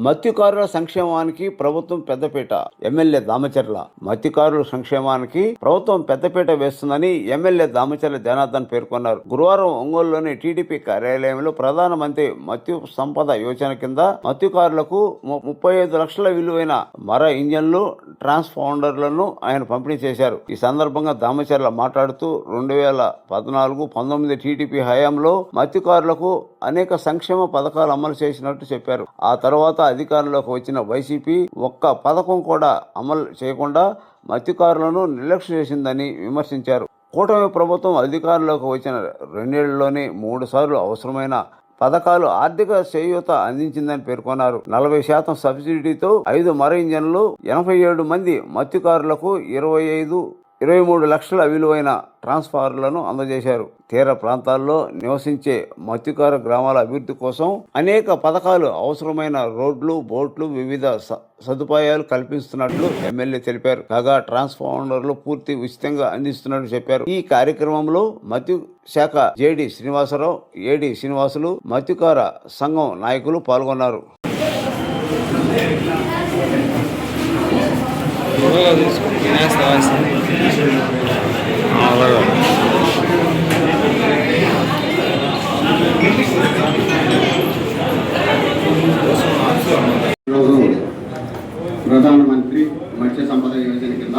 మత్స్యకారుల సంక్షేమానికి ప్రభుత్వం పెద్దపీట. ఎమ్మెల్యే దామచర్ల. మత్స్యకారుల సంక్షేమానికి ప్రభుత్వం పెద్దపీట వేస్తుందని ఎమ్మెల్యే దామచర్ల జనార్దన్ పేర్కొన్నారు. గురువారం ఒంగోలులోని టీడీపీ కార్యాలయంలో ప్రధానమంత్రి మత్స్య సంపద యోజన కింద మత్స్యకారులకు 35 లక్షల విలువైన మర ఇంజన్లు, ట్రాన్స్పాండర్లను ఆయన పంపిణీ చేశారు. ఈ సందర్భంగా దామచర్ల మాట్లాడుతూ 2014-19 టీడీపీ హయాంలో మత్స్యకారులకు అనేక సంక్షేమ పథకాలు అమలు చేసినట్టు చెప్పారు. ఆ తర్వాత అధికారంలోకి వచ్చిన వైసీపీ ఒక్క పథకం కూడా అమలు చేయకుండా మత్స్యకారులను నిర్లక్ష్యం చేసిందని విమర్శించారు. కూటమి ప్రభుత్వం అధికారంలోకి వచ్చిన 2 ఏళ్లలోనే 3 సార్లు అవసరమైన పథకాలు ఆర్థిక చేయూత అందించిందని పేర్కొన్నారు. 40% సబ్సిడీతో 5 మర ఇంజన్లు, 87 మంది మత్స్యకారులకు 23 లక్షల విలువైన ట్రాన్స్ఫార్మర్లను అందజేశారు. తీర ప్రాంతాల్లో నివసించే మత్స్యకార గ్రామాల అభివృద్ధి కోసం అనేక పథకాలు, అవసరమైన రోడ్లు, బోట్లు, వివిధ సదుపాయాలు కల్పిస్తున్నట్లు ఎమ్మెల్యే తెలిపారు. కాగా ట్రాన్స్ఫార్మర్లు పూర్తి ఉచితంగా అందిస్తున్నట్లు చెప్పారు. ఈ కార్యక్రమంలో మత్స్య శాఖ జేడి శ్రీనివాసరావు, ఏడి శ్రీనివాసులు, మత్స్యకార సంఘం నాయకులు పాల్గొన్నారు. ప్రధానమంత్రి మత్స్య సంపద యోజన కింద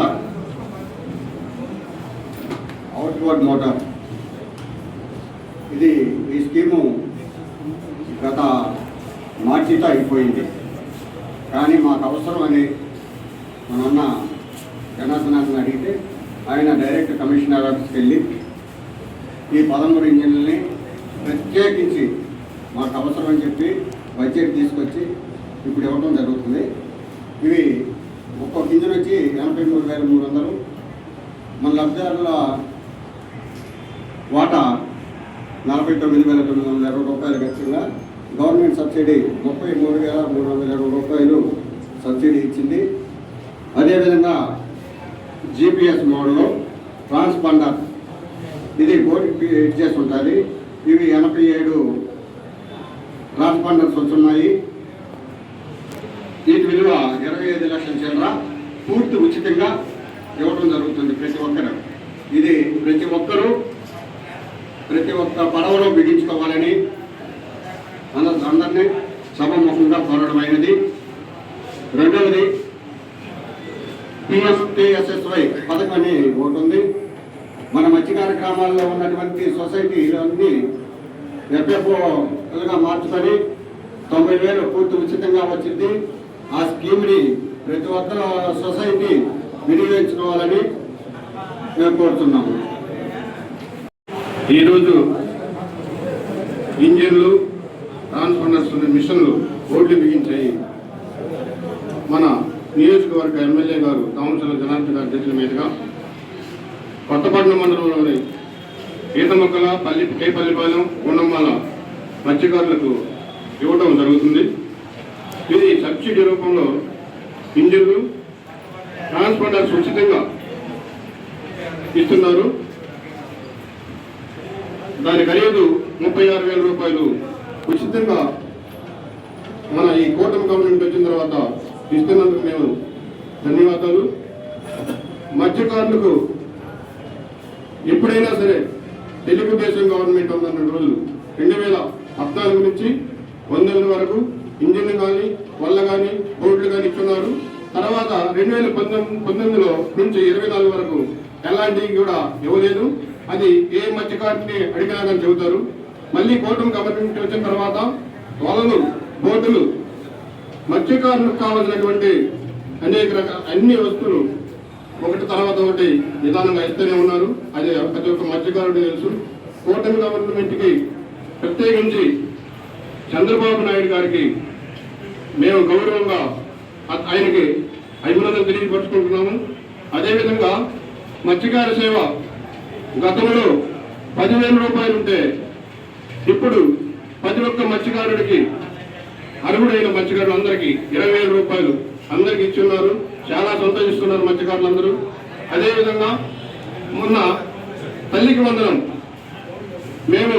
అవుట్వర్డ్ మోటార్ ఈ స్కీము గత మార్చితో అయిపోయింది. కానీ మాకు అవసరం అని మన జనార్దనాన్ని అడిగితే ఆయన డైరెక్ట్ కమిషనర్ ఆఫీస్కి వెళ్ళి ఈ 13 ఇంజిన్లని ప్రత్యేకించి మాకు అవసరం అని చెప్పి బడ్జెట్ తీసుకొచ్చి ఇప్పుడు ఇవ్వడం జరుగుతుంది. ఇవి ఒక్కొక్క ఇంజిన్ వచ్చి 83,300. మన లబ్ధిదారుల వాటా 49,920 రూపాయలు ఖచ్చితంగా. గవర్నమెంట్ సబ్సిడీ 33,320 రూపాయలు సబ్సిడీ ఇచ్చింది. అదేవిధంగా జీపీఎస్ మోడల్లో ట్రాన్స్పాండర్ ఇది బోర్డుకి ఫిట్ చేసి ఉంటుంది. ఇవి 87 ట్రాన్స్పాండర్స్ వస్తున్నాయి. వీటి విలువ 25 లక్షల చిల్లర పూర్తి ఉచితంగా ఇవ్వడం జరుగుతుంది ప్రతి ఒక్కరు. ఇది ప్రతి ఒక్క పడవలో బిగించుకోవాలని అందరినీ సభముఖంగా కోరడమైనది. రెండవది PSSY పథకం అని ఒకటి ఉంది. మన మత్స్యకార గ్రామాల్లో ఉన్నటువంటి సొసైటీలన్నీ FFOలుగా మార్చుకొని 90,000 పూర్తి ఉచితంగా వచ్చింది. ఆ స్కీమ్ని ప్రతి ఒక్క సొసైటీ వినియోగించుకోవాలని మేము కోరుతున్నాము. ఈరోజు ఇంజిన్లు, ట్రాన్స్ఫార్మర్స్, మిషన్లు బోర్డులు బిగించాయి. మన నియోజకవర్గ ఎమ్మెల్యే గారు దామచర్ల జనార్దన్ గారి చేతుల మీదుగా కొత్తపట్నం మండలంలోని ఈతమొక్కల, కేపల్లిపాలెం, గుండమ్మాల మత్స్యకారులకు ఇవ్వడం జరుగుతుంది. ఇది సబ్సిడీ రూపంలో ఇంజిన్లు, ట్రాన్స్పాండర్స్ ఉచితంగా ఇస్తున్నారు. దాని ఖరీదు 36,000 రూపాయలు ఉచితంగా మన ఈ కూటమి గవర్నమెంట్ వచ్చిన తర్వాత ఇస్తున్నందుకు మేము ధన్యవాదాలు. మత్స్యకారులకు ఎప్పుడైనా సరే తెలుగుదేశం గవర్నమెంట్ ఉన్న రోజులు 2014 నుంచి 100 వరకు ఇంజిన్ కానీ, వల్ల కానీ, బోర్డులు కానీ ఇస్తున్నారు. తర్వాత 2019లో నుంచి 24 వరకు ఎలాంటివి కూడా ఇవ్వలేదు. అది ఏ మత్స్యకారుని అడిగినా కానీ చెబుతారు. మళ్ళీ కూటమి గవర్నమెంట్ వచ్చిన తర్వాత వలలు, బోర్డులు, మత్స్యకారులకు కావాల్సినటువంటి అనేక రకాల అన్ని వస్తువులు ఒకటి తర్వాత ఒకటి నిదానంగా ఇస్తూనే ఉన్నారు. అది ప్రతి ఒక్క మత్స్యకారుడు తెలుసు. కూటమి గవర్నమెంట్కి ప్రత్యేకించి చంద్రబాబు నాయుడు గారికి మేము గౌరవంగా ఆయనకి అభినందనలు తెలియపరుచుకుంటున్నాము. అదేవిధంగా మత్స్యకార సేవ గతంలో 10,000 రూపాయలు ఉంటే ఇప్పుడు ప్రతి ఒక్క మత్స్యకారుడికి, అర్హుడైన మత్స్యకారులు అందరికీ 20,000 రూపాయలు అందరికి ఇచ్చున్నారు. చాలా సంతోషిస్తున్నారు మత్స్యకారులందరూ. అదేవిధంగా మొన్న తల్లికి వందనం మేము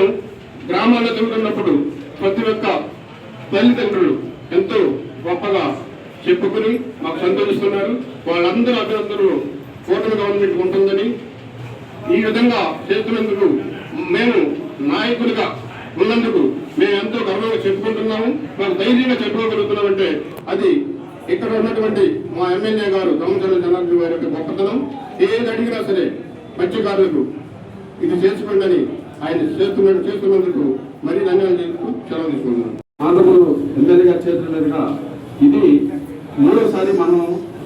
గ్రామాల్లో తిరుగుతున్నప్పుడు ప్రతి ఒక్క తల్లిదండ్రులు ఎంతో గొప్ప చెప్పుకుని మాకు సంతోషిస్తున్నారు. వాళ్ళందరూ అభినందరూ కూటమి గవర్నమెంట్ ఉంటుందని ఈ విధంగా చేస్తున్నందుకు మేము నాయకులుగా ఉన్నందుకు మేము ఎంతో గర్వంగా చెప్పుకుంటున్నాము. మాకు ధైర్యంగా చెప్పుకోగలుగుతున్నామంటే అది ఇక్కడ ఉన్నటువంటి మా ఎమ్మెల్యే గారు దొంగచల జనార్దన్ గారి యొక్క గొప్పతనం. ఏది అడిగినా సరే మత్స్యకారులకు ఇది చేసుకోండి అని ఆయన చేస్తున్నందుకు మరీ ధన్యవాదాలు చెప్తూ సెలవు తీసుకుంటున్నాను. ఆంధ్రప్రదేశ్ ఎమ్మెల్యే గారి చేతుల మీదుగా ఇది మూడోసారి మనం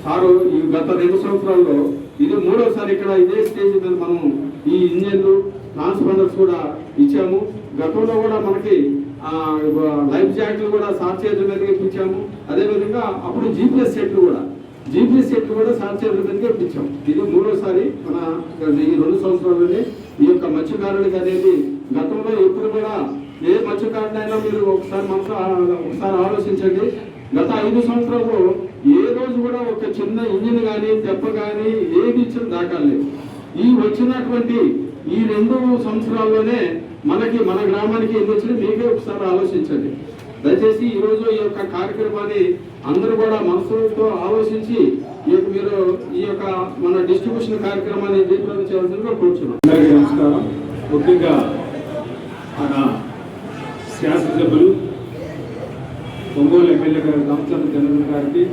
సారు ఈ గత 2 సంవత్సరాల్లో ఇది మూడోసారి ఇక్కడ ఇదే స్టేజ్ మీద మనం ఈ ఇంజన్లు ట్రాన్స్ఫార్మర్స్ కూడా ఇచ్చాము. గతంలో కూడా మనకి లైఫ్ జాకెట్లు కూడా సార్ చేతుల మీదగా ఇప్పించాము. అదేవిధంగా అప్పుడు జీపీఎస్ సెట్లు కూడా సార్ చేతుల మీదగా ఇప్పించాము. ఇది మూడోసారి మన ఈ 2 సంవత్సరాల్లోనే ఈ యొక్క మత్స్యకారులకి అనేది గతంలో ఎప్పుడు కూడా ఏ మత్స్యకారుడైనా మీరు ఒకసారి ఆలోచించండి. గత 5 సంవత్సరాలు ఏ రోజు కూడా ఒక చిన్న ఇంజిన్ కానీ తెప్ప కానీ ఏది ఇచ్చిన దాఖలు ఈ వచ్చినటువంటి ఈ 2 సంవత్సరాల్లోనే మన గ్రామానికి ఎన్ని వచ్చినా మీకే ఒకసారి ఆలోచించండి. దయచేసి ఈరోజు ఈ యొక్క కార్యక్రమాన్ని అందరూ కూడా మనసుతో ఆలోచించి మీరు ఈ యొక్క మన డిస్ట్రిబ్యూషన్ కార్యక్రమాన్ని జయప్రదం చేయాల్సిందిగా కూర్చున్నాం. అందరికీ నమస్కారం. ముఖ్యంగా మన శాసనసభ్యులు ఒంగోలు ఎమ్మెల్యే గారు దొంగచల జనార్దన్ గారికి,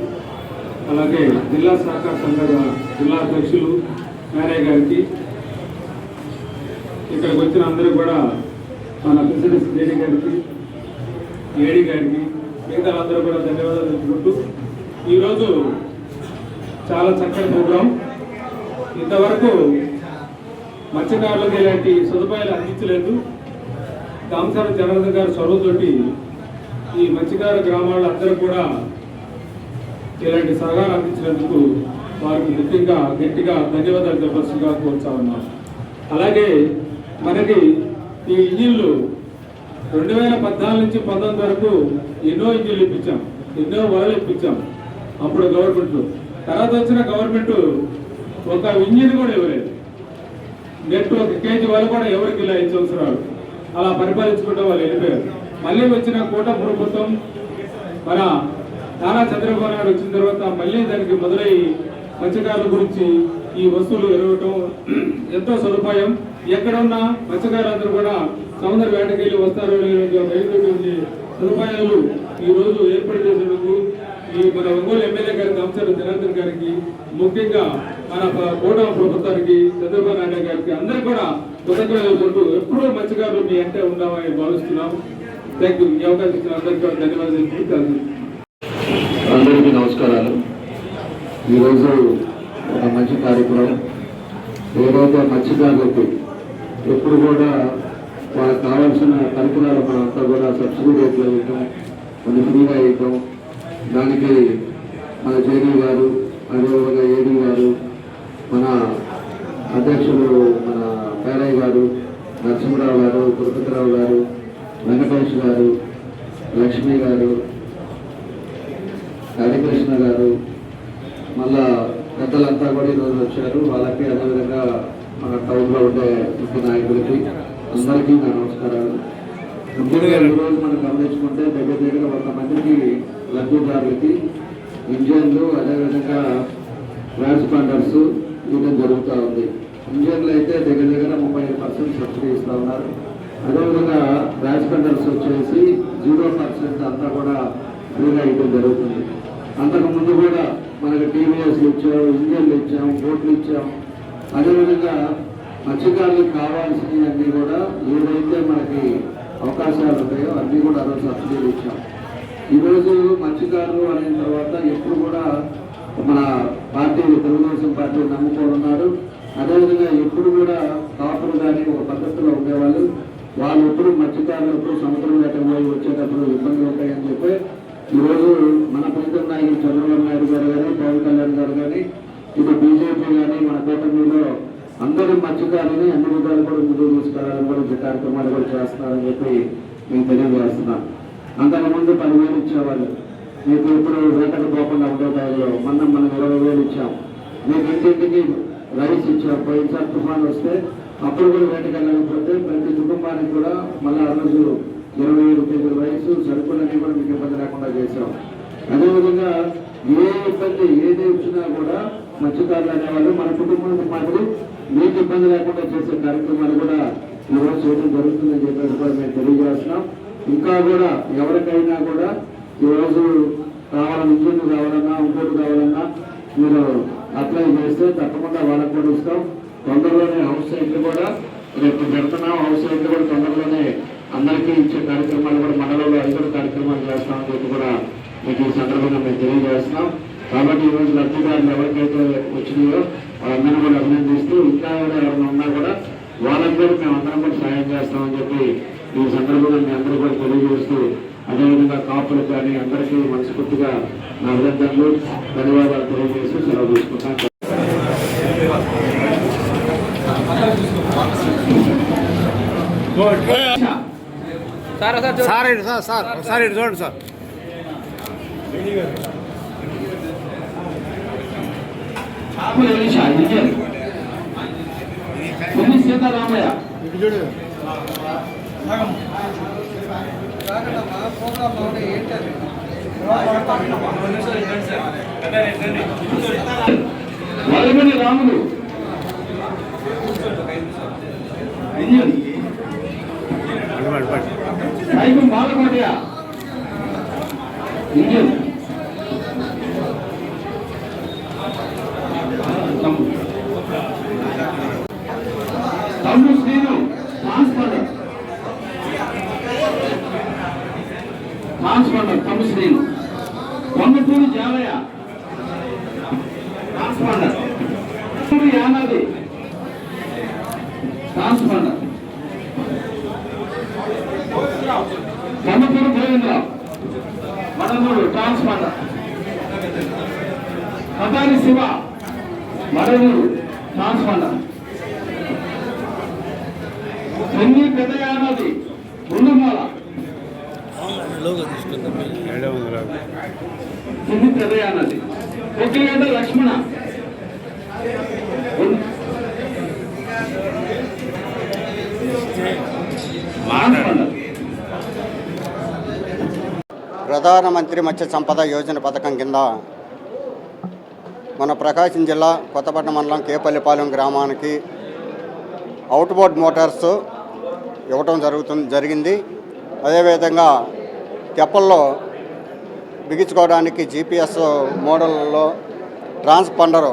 అలాగే జిల్లా సహకార సంఘ జిల్లా అధ్యక్షులు మేరయ్య గారికి, ఇక్కడికి వచ్చిన అందరూ కూడా మన ప్రెసిడెంట్ జేడీ గారికి, ఏడీ గారికి, మిగతా అందరూ కూడా ధన్యవాదాలు తెలుపుకుంటూ ఈరోజు చాలా చక్కటి ప్రోగ్రాం. ఇంతవరకు మత్స్యకారులకు ఇలాంటి సదుపాయాలు అందించలేదు. దొంగచల జనార్దన్ గారి చొరవతోటి ఈ మత్స్యకార గ్రామాలందరూ కూడా ఇలాంటి సహకారం అందించినందుకు వారికి ముఖ్యంగా గట్టిగా ధన్యవాదాలు తెలపాల్సిందిగా కోరుతా ఉన్నాం. అలాగే మనకి ఈ ఇంజిన్లు 2014 నుంచి 19 వరకు ఎన్నో ఇంజిన్లు ఇప్పించాం, ఎన్నో వలలు ఇప్పించాం అప్పుడు గవర్నమెంట్లో. తర్వాత వచ్చిన గవర్నమెంట్ ఒక ఇంజిన్ కూడా ఇవ్వలేదు. నెట్ 1 కేజీ వల కూడా ఎవరికి ఇలా 5 సంవత్సరాలు అలా పరిపాలించుకుంటూ వాళ్ళు వెళ్ళిపోయారు. మళ్ళీ వచ్చిన కూటమి ప్రభుత్వం మన నారా చంద్రబాబు నాయుడు వచ్చిన తర్వాత మళ్ళీ దానికి మొదలై మత్స్యకారుల గురించి ఈ వస్తువులు ఎరగటం ఎంతో సదుపాయం. ఎక్కడ ఉన్న మత్స్యకారులందరూ కూడా సముద్ర వేటకెళ్ళి వస్తారు. సదుపాయాలు ఈ రోజు ఏర్పాటు చేసినందుకు ఈ మన ఒంగోలు ఎమ్మెల్యే గారి దొంగచల జనార్దన్ గారికి, ముఖ్యంగా మన కూటమి ప్రభుత్వానికి, చంద్రబాబు నాయుడు గారికి అందరూ కూడా కృతజ్ఞతలు. ఎప్పుడూ మత్స్యకారులు మీ అంటే ఉన్నామని భావిస్తున్నాం. Thank you. ఈ అవకాశం ఇచ్చిన అందరికీ ధన్యవాదాలు. అందరికీ నమస్కారాలు. ఈరోజు ఒక మంచి కార్యక్రమం. ఏదైతే మత్స్యకారులకు ఎప్పుడు కూడా వాళ్ళకి కావాల్సిన పరికరాలు మనంతా కూడా సబ్సిడీ రేట్లు ఇవ్వటం, కొన్ని ఫ్రీగా ఇవ్వటం, దానికి మన జేడీ గారు, అదేవిధంగా ఏడీ గారు, మన అధ్యక్షులు మన పేరయ్య గారు, నరసింహరావు గారు, తిరుపతిరావు గారు, వెంకటేష్ గారు, లక్ష్మి గారు, హరికృష్ణ గారు, మళ్ళా పెద్దలంతా కూడా ఈరోజు వచ్చారు. వాళ్ళకి అదేవిధంగా మన టౌన్లో ఉండే ముఖ్య నాయకులకి అందరికీ నా నమస్కారాలు. ముఖ్యంగా ఈరోజు మనం గమనించుకుంటే దగ్గర 100 మందికి లబ్ధిదారులకి ఇంజన్లు, అదేవిధంగా ట్రాన్స్పాండర్స్ ఇవ్వడం జరుగుతూ ఉంది. ఇంజన్లు అయితే దగ్గర 35% సబ్సిడీ ఇస్తూ ఉన్నారు. అదేవిధంగా ట్రాన్స్పాండర్స్ వచ్చేసి 0% అంతా కూడా ఫ్రీగా ఇవ్వడం జరుగుతుంది. అంతకుముందు కూడా మనకి టీవీఎస్లు ఇచ్చాం, ఇంజన్లు ఇచ్చాం, బోట్లు ఇచ్చాం. అదేవిధంగా మత్స్యకారులకు కావాల్సినవి అన్నీ కూడా ఏదైతే మనకి అవకాశాలు ఉంటాయో అన్నీ కూడా ఆ రోజు సబ్సిడీలు ఇచ్చాం. ఈరోజు మత్స్యకారులు అయిన తర్వాత ఎప్పుడు కూడా మన పార్టీలు, తెలుగుదేశం పార్టీలు నమ్ముకోనున్నారు. అదేవిధంగా ఎప్పుడు కూడా కాపులు కానీ ఒక పద్ధతిలో ఉండేవాళ్ళు. వాళ్ళు ఎప్పుడు మత్స్యకారులు ఎప్పుడు సముద్రం వేటపోయి వచ్చేటప్పుడు ఇబ్బందులు ఉంటాయని చెప్పి ఈరోజు మన ప్రీతం నాయకులు చంద్రబాబు నాయుడు గారు కానీ, పవన్ కళ్యాణ్ గారు కానీ, ఇటు బీజేపీ కానీ మన కూటమిలో అందరూ మత్స్యకారులని అన్ని విధాలు కూడా ముందుకు తీసుకెళ్లాలని కూడా ఈ కార్యక్రమాలు కూడా చేస్తున్నారని చెప్పి మేము తెలియజేస్తున్నాం. అంతకుముందు 10,000 ఇచ్చేవాళ్ళు. మీకు ఇప్పుడు వేటకు పోకుండా ఉండే టైంలో మనం 20,000 ఇచ్చాం. మీకు ఇంటింటికి రైస్ ఇచ్చాం. పోయినసారి తుఫాన్ వస్తే అప్పుడు కూడా వేటకు వెళ్ళకపోతే ప్రతి కుటుంబానికి కూడా మళ్ళీ ఆ రోజు 27 కేజీల రైస్, సరుకులన్నీ కూడా మీకు ఇబ్బంది లేకుండా చేశాం. అదేవిధంగా ఏ ఇబ్బంది ఏది వచ్చినా కూడా మత్స్యకారులు అనేవాళ్ళు మన కుటుంబానికి మాదిరి మీకు ఇబ్బంది లేకుండా చేసే కార్యక్రమాలు కూడా ఈరోజు చేయడం జరుగుతుందని చెప్పేసి కూడా మేము తెలియజేస్తున్నాం. ఇంకా కూడా ఎవరికైనా కూడా ఈరోజు కావాలన్నా ఇంజన్ కావాలన్నా ఇంకోటి కావాలన్నా మీరు అప్లై చేస్తే తప్పకుండా వాళ్ళకి కూడా ఇస్తాం. తొందరలోనే హౌస్ సైట్లు కూడా రేపు పెడుతున్నాం. హౌస్ సైట్లు కూడా తొందరలోనే అందరికీ ఇచ్చే కార్యక్రమాలు కూడా మండలంలో 5 కార్యక్రమాలు చేస్తామని చెప్పి కూడా మీకు ఈ సందర్భంగా మేము తెలియజేస్తున్నాం. కాబట్టి ఈరోజు లబ్ధిదారులు ఎవరికైతే వచ్చినాయో వాళ్ళందరూ కూడా అభినందిస్తూ ఇంకా ఎవరైనా ఉన్నా కూడా వాళ్ళందరూ మేము అందరం కూడా సాయం చేస్తామని చెప్పి ఈ సందర్భంగా మీ అందరూ కూడా తెలియజేస్తూ, అదేవిధంగా కాపులకు కానీ అందరికీ మనస్ఫూర్తిగా నా అభినందనలు ధన్యవాదాలు తెలియజేస్తూ సెలవు తీసుకుంటాను. సార్ ఇటు చూడండి సార్. సీతారామయ్య వలమని రాములు సైకం బాలకోటయ్య ఇంజన్ తమ్ము శ్రీను ట్రాన్స్ఫార్మర్ తమ్ము Srinu Konnapuri Jalaiah transformer Yanadi transformer Konnapuri Devendra Madanuru transformer Katari Siva Madanuru transformer Chenni పెద్దయానది ఉండుమాల చెన్ని పెద్దయానది కొట్టిగడ్డ లక్ష్మణ ప్రధానమంత్రి మత్స్య సంపద యోజన పథకం కింద మన ప్రకాశం జిల్లా కొత్తపట్నం మండలం కేపల్లిపాలెం గ్రామానికి అవుట్బోర్డ్ మోటార్స్ ఇవ్వటం జరిగింది. అదేవిధంగా తెప్పల్లో బిగించుకోవడానికి GPS మోడల్లో ట్రాన్స్పాండర్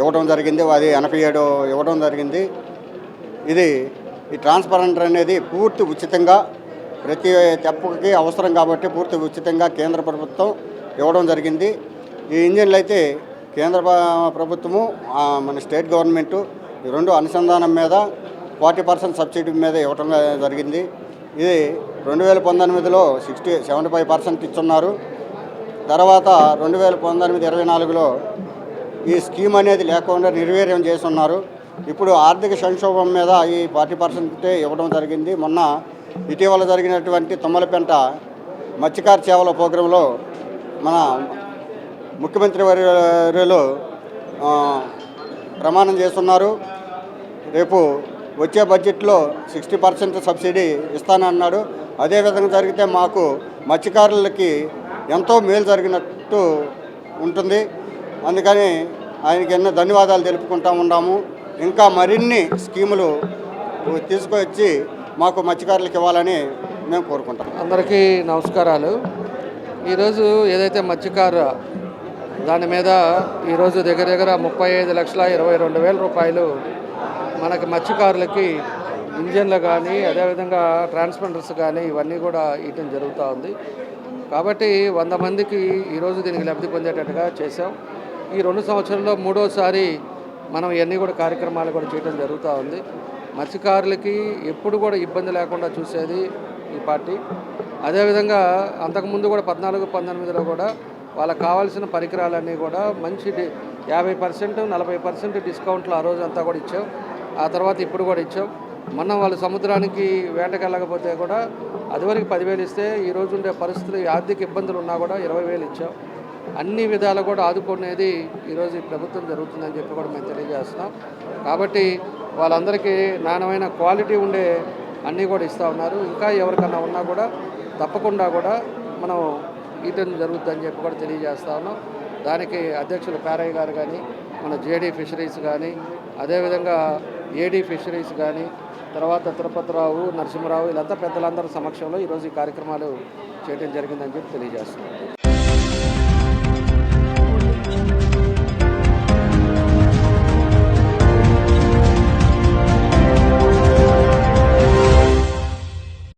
ఇవ్వడం జరిగింది. అది 87 ఇవ్వడం జరిగింది. ఈ ట్రాన్స్పాండర్ అనేది పూర్తి ఉచితంగా ప్రతి తెప్పకి అవసరం కాబట్టి పూర్తి ఉచితంగా కేంద్ర ప్రభుత్వం ఇవ్వడం జరిగింది. ఈ ఇంజిన్లు అయితే కేంద్ర ప్రభుత్వము మన స్టేట్ గవర్నమెంటు ఈ రెండు అనుసంధానం మీద 40% సబ్సిడీ మీద ఇవ్వటం జరిగింది. ఇది 2019లో 75% ఇస్తున్నారు. తర్వాత 2019-24లో ఈ స్కీమ్ అనేది లేకుండా నిర్వీర్యం చేస్తున్నారు. ఇప్పుడు ఆర్థిక సంక్షోభం మీద ఈ 40% ఇవ్వడం జరిగింది. మొన్న ఇటీవల జరిగినటువంటి తుమ్మలపెంట మత్స్యకార సేవల ప్రోగ్రాంలో మన ముఖ్యమంత్రి వర్యులు ప్రమాణం చేస్తున్నారు. రేపు వచ్చే బడ్జెట్లో 60% సబ్సిడీ ఇస్తానన్నాడు. అదేవిధంగా జరిగితే మాకు మత్స్యకారులకి ఎంతో మేలు జరిగినట్టు ఉంటుంది. అందుకని ఆయనకి ఎన్నో ధన్యవాదాలు తెలుపుకుంటూ ఉన్నాము. ఇంకా మరిన్ని స్కీములు తీసుకొచ్చి మాకు మత్స్యకారులకు ఇవ్వాలని మేము కోరుకుంటాం. అందరికీ నమస్కారాలు. ఈరోజు ఏదైతే మత్స్యకారు దాని మీద ఈరోజు దగ్గర 35,22,000 రూపాయలు మనకి మత్స్యకారులకి ఇంజన్లు కానీ అదేవిధంగా ట్రాన్స్పాండర్స్ కానీ ఇవన్నీ కూడా ఇవ్వడం జరుగుతూ ఉంది. కాబట్టి 100 మందికి ఈరోజు దీనికి లబ్ధి పొందేటట్టుగా చేసాం. ఈ 2 సంవత్సరాల్లో 3వసారి మనం ఇవన్నీ కూడా కార్యక్రమాలు కూడా చేయడం జరుగుతూ ఉంది. మత్స్యకారులకి ఎప్పుడు కూడా ఇబ్బంది లేకుండా చూసేది ఈ పార్టీ. అదేవిధంగా అంతకుముందు కూడా 14-19లో కూడా వాళ్ళకి కావాల్సిన పరికరాలన్నీ కూడా మంచి 50%, 40% డిస్కౌంట్లు ఆ రోజు అంతా కూడా ఇచ్చాం. ఆ తర్వాత ఇప్పుడు కూడా ఇచ్చాం. మొన్న వాళ్ళు సముద్రానికి వేటకు వెళ్ళకపోతే కూడా అదివరకు 10,000 ఇస్తే ఈరోజు ఉండే పరిస్థితులు ఆర్థిక ఇబ్బందులు ఉన్నా కూడా 20,000 ఇచ్చాం. అన్ని విధాలు కూడా ఆదుకునేది ఈరోజు ఈ ప్రభుత్వం జరుగుతుందని చెప్పి కూడా మేము తెలియజేస్తున్నాం. కాబట్టి వాళ్ళందరికీ నాణ్యమైన క్వాలిటీ ఉండే అన్నీ కూడా ఇస్తూ ఉన్నారు. ఇంకా ఎవరికన్నా ఉన్నా కూడా తప్పకుండా కూడా మనం ఈటెన్ జరుగుతుందని చెప్పి కూడా తెలియజేస్తా ఉన్నాం. దానికి అధ్యక్షులు పేరయ్య గారు కానీ, మన జేడీ ఫిషరీస్ కానీ, అదేవిధంగా ఏడీ ఫిషరీస్ కానీ, తర్వాత తిరుపతిరావు, నరసింహరావు, వీళ్ళంతా పెద్దలందరి సమక్షంలో ఈరోజు ఈ కార్యక్రమాలు చేయడం జరిగిందని చెప్పి తెలియజేస్తున్నాం.